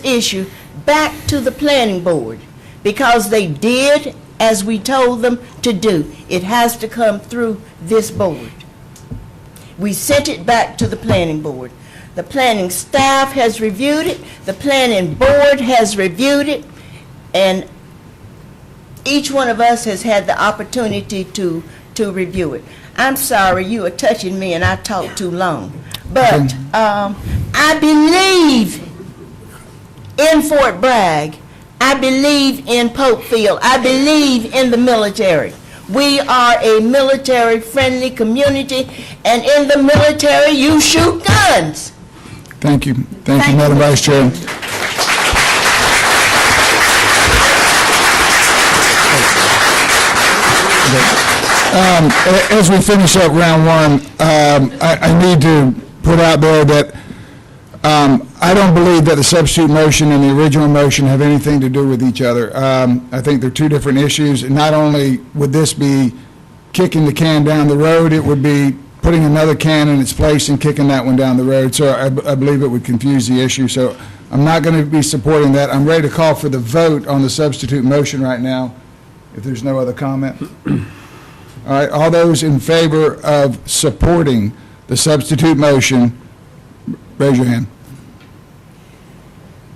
issue back to the planning board because they did as we told them to do. It has to come through this board. We sent it back to the planning board. The planning staff has reviewed it, the planning board has reviewed it, and each one of us has had the opportunity to review it. I'm sorry, you are touching me and I talked too long. But I believe in Fort Bragg. I believe in Popefield. I believe in the military. We are a military-friendly community, and in the military, you shoot guns. Thank you. Thank you, Madam Vice Chair. As we finish up round one, I need to put out there that I don't believe that the substitute motion and the original motion have anything to do with each other. I think they're two different issues. And not only would this be kicking the can down the road, it would be putting another can in its place and kicking that one down the road. So I believe it would confuse the issue. So I'm not going to be supporting that. I'm ready to call for the vote on the substitute motion right now, if there's no other comment. All right, all those in favor of supporting the substitute motion, raise your hand.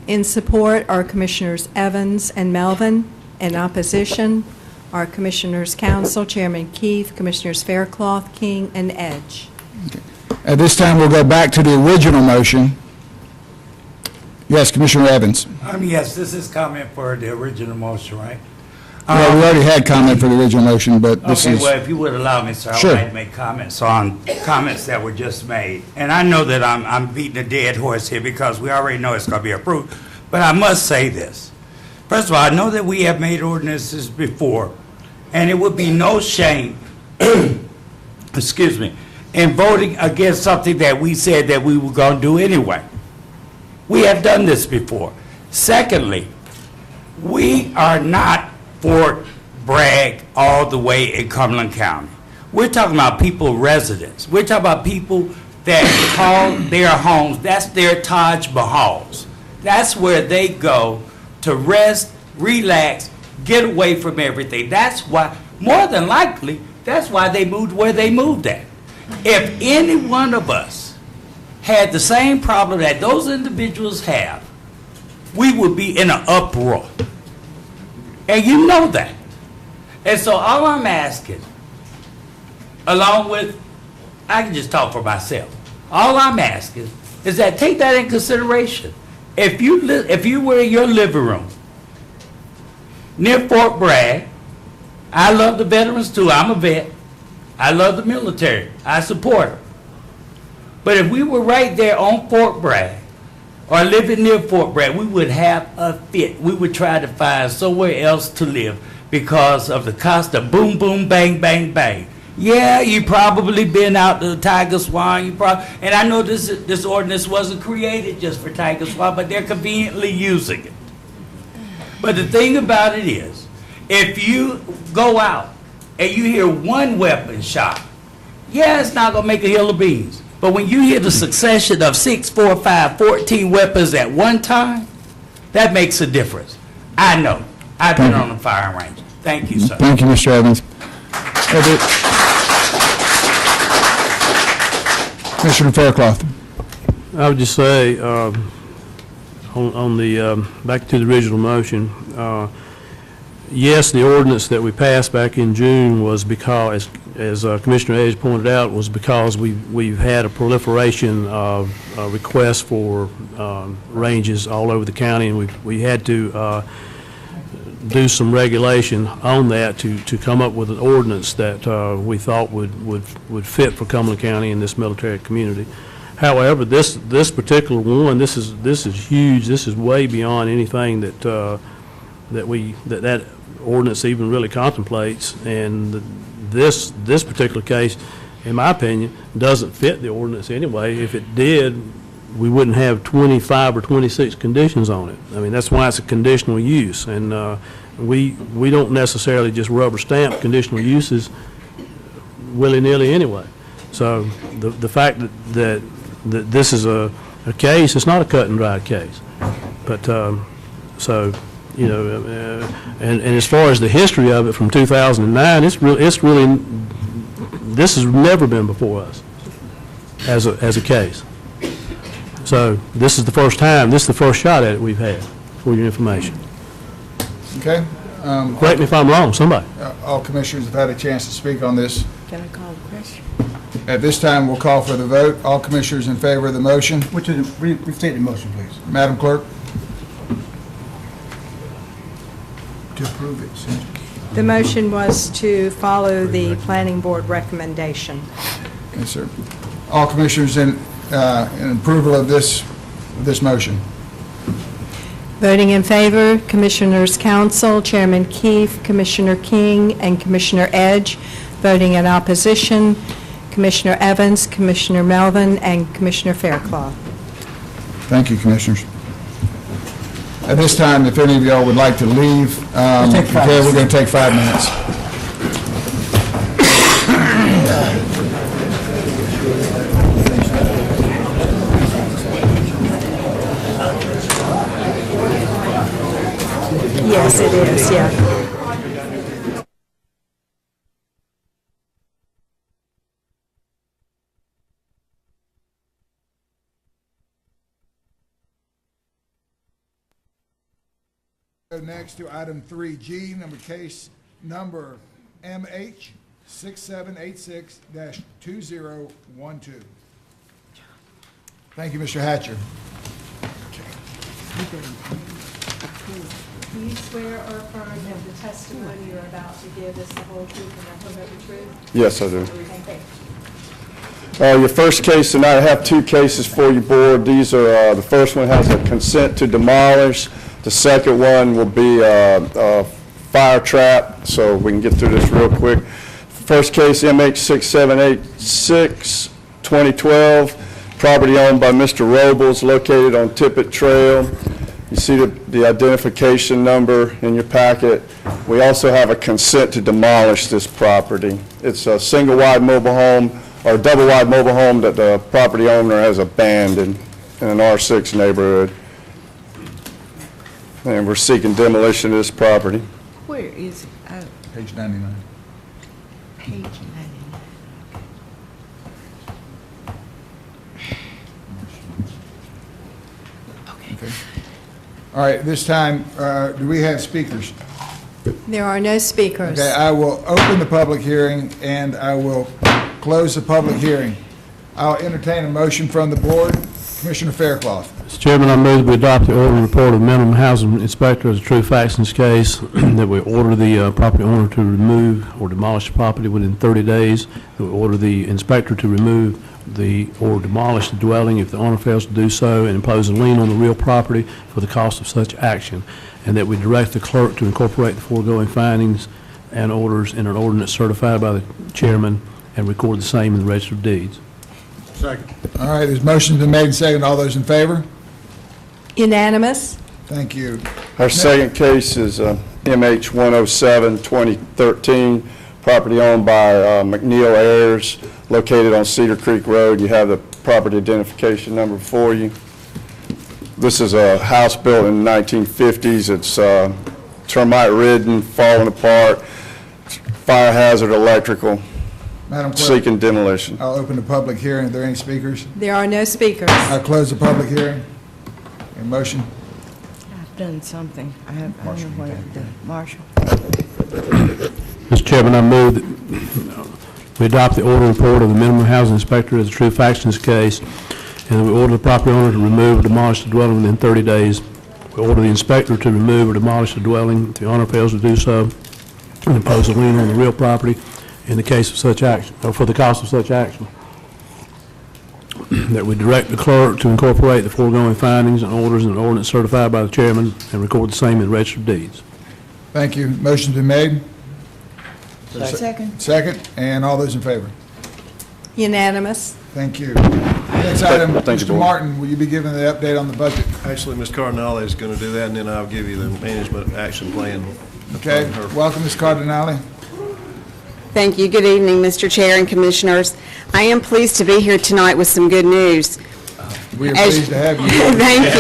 In support are Commissioners Evans and Melvin. In opposition are Commissioners Council, Chairman Keith, Commissioners Faircloth, King, and Edge. Okay. At this time, we'll go back to the original motion. Yes, Commissioner Evans. Yes, this is comment for the original motion, right? Well, we already had comment for the original motion, but this Okay, is... well, if you would allow me, sir, Sure. I would like to make comments on comments that were just made. And I know that I'm beating a dead horse here because we already know it's going to be approved. But I must say this. First of all, I know that we have made ordinances before, and it would be no shame, excuse me, in voting against something that we said that we were going to do anyway. We have done this before. Secondly, we are not Fort Bragg all the way in Cumberland County. We're talking about people, residents. We're talking about people that call their homes, that's their Taj Mahals. That's where they go to rest, relax, get away from everything. That's why, more than likely, that's why they moved where they moved at. If any one of us had the same problem that those individuals have, we would be in an uproar. And you know that. And so all I'm asking, along with, I can just talk for myself, all I'm asking is that take that in consideration. If you were in your living room near Fort Bragg, I love the veterans too, I'm a vet, I love the military, I support them. But if we were right there on Fort Bragg, or living near Fort Bragg, we would have a fit. We would try to find somewhere else to live because of the cost of boom, boom, bang, bang, bang. Yeah, you probably been out to Tiger Swan. And I know this ordinance wasn't created just for Tiger Swan, but they're conveniently using it. But the thing about it is, if you go out and you hear one weapon shot, yeah, it's not going to make a hill of beans. But when you hear the succession of 6, 4, 5, 14 weapons at one time, that makes a difference. I know. I've been on the firing range. Thank you, sir. Thank you, Mr. Evans. Commissioner Faircloth. I would just say, on the back to the original motion, yes, the ordinance that we passed back in June was because, as Commissioner Edge pointed out, was because we've had a proliferation of requests for ranges all over the county, and we had to do some regulation on that to come up with an ordinance that we thought would fit for Cumberland County and this military community. However, this particular one, this is huge. This is way beyond anything that that ordinance even really contemplates, and this particular case, in my opinion, doesn't fit the ordinance anyway. If it did, we wouldn't have 25 or 26 conditions on it. I mean, that's why it's a conditional use, and we don't necessarily just rubber stamp conditional uses willy-nilly anyway. So the fact that this is a case, it's not a cut and dried case. But, so, you know, and as far as the history of it from 2009, it's really, this has never been before us as a case. So this is the first time, this is the first shot at it we've had, for your information. Okay? Correct me if I'm wrong, somebody. All commissioners have had a chance to speak on this. Can I call the question? At this time, we'll call for the vote. All commissioners in favor of the motion? Restate the motion, please. Madam Clerk? To approve it, Senator. The motion was to follow the planning board recommendation. Yes, sir. All commissioners in approval of this motion? Voting in favor, Commissioners' Council, Chairman Keefe, Commissioner King, and Commissioner Edge. Voting in opposition, Commissioner Evans, Commissioner Melvin, and Commissioner Fairclough. Thank you, commissioners. At this time, if any of y'all would like to leave, okay, we're going to take 5 minutes. Yes, it is, yeah. Go next to item 3G, case number MH6786-2012. Thank you, Mr. Hatcher. Do you swear or affirm that the testimony you're about to give is the whole truth and nothing but the truth? Yes, I do. Okay. Your first case tonight, I have 2 cases for you, board. These are, the first one has a consent to demolish. The second one will be a fire trap, so we can get through this real quick. First case, MH6786, 2012, property owned by Mr. Robles, located on Tippett Trail. You see the identification number in your packet. We also have a consent to demolish this property. It's a single-wide mobile home, or double-wide mobile home that the property owner has abandoned in an R6 neighborhood. And we're seeking demolition of this property. Where is it? Oh, Page 99. page 99. Okay. All right, this time, do we have speakers? There are no speakers. Okay, I will open the public hearing, and I will close the public hearing. I'll entertain a motion from the board. Commissioner Fairclough. Mr. Chairman, I move we adopt the order and report of minimum housing inspector as a true facts in this case, that we order the property owner to remove or demolish the property within 30 days, that we order the inspector to remove or demolish the dwelling if the owner fails to do so, and impose a lien on the real property for the cost of such action, and that we direct the clerk to incorporate the foregoing findings and orders in an ordinance certified by the chairman and record the same in the register of deeds. Second. All right, there's motion's been made and seconded. All those in favor? Unanimous? Thank you. Our second case is MH 107, 2013, property owned by McNeil Ayers, located on Cedar Creek Road. You have the property identification number for you. This is a house built in the 1950s. It's termite ridden, falling apart, fire hazard, electrical, Madam Clerk, seeking demolition. I'll open the public hearing. Are there any speakers? There are no speakers. I'll close the public hearing. A motion? I've done something. I don't know what I've done. Marshall? Mr. Chairman, I move that we adopt the order and report of the minimum housing inspector as a true facts in this case, and that we order the property owner to remove or demolish the dwelling within 30 days. We order the inspector to remove or demolish the dwelling if the owner fails to do so, and impose a lien on the real property in the case of such action, or for the cost of such action. That we direct the clerk to incorporate the foregoing findings and orders in an ordinance certified by the chairman and record the same in the register of deeds. Thank you. Motion's been made. Second. Second, and all those in favor? Unanimous? Thank you. Next item, Thank you, Mr. Board. Martin, will you be giving the update on the budget? Actually, Ms. Cardinale is going to do that, and then I'll give you the management action plan. Okay, from her. welcome, Ms. Cardinale. Thank you. Good evening, Mr. Chair and Commissioners. I am pleased to be here tonight with some good news. We are As- pleased to have you. Thank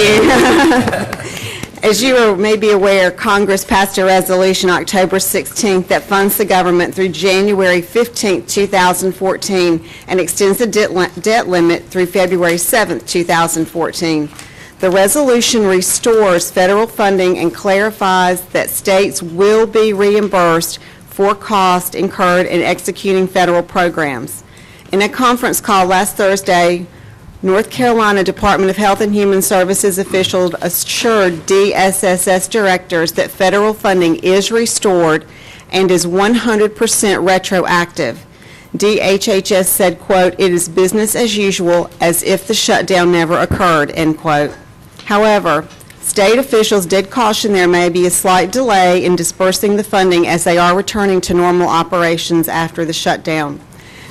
you. As you may be aware, Congress passed a resolution October 16th that funds the government through January 15th, 2014, and extends the debt limit through February 7th, 2014. The resolution restores federal funding and clarifies that states will be reimbursed for costs incurred in executing federal programs. In a conference call last Thursday, North Carolina Department of Health and Human Services officials assured DSSS directors that federal funding is restored and is 100% retroactive. DHHS said, quote, "It is business as usual, as if the shutdown never occurred," end quote. However, state officials did caution there may be a slight delay in dispersing the funding as they are returning to normal operations after the shutdown.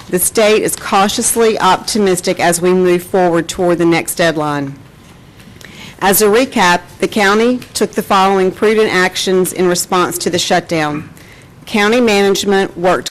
The state is cautiously optimistic as we move forward toward the next deadline. As a recap, the county took the following prudent actions in response to the shutdown. County management worked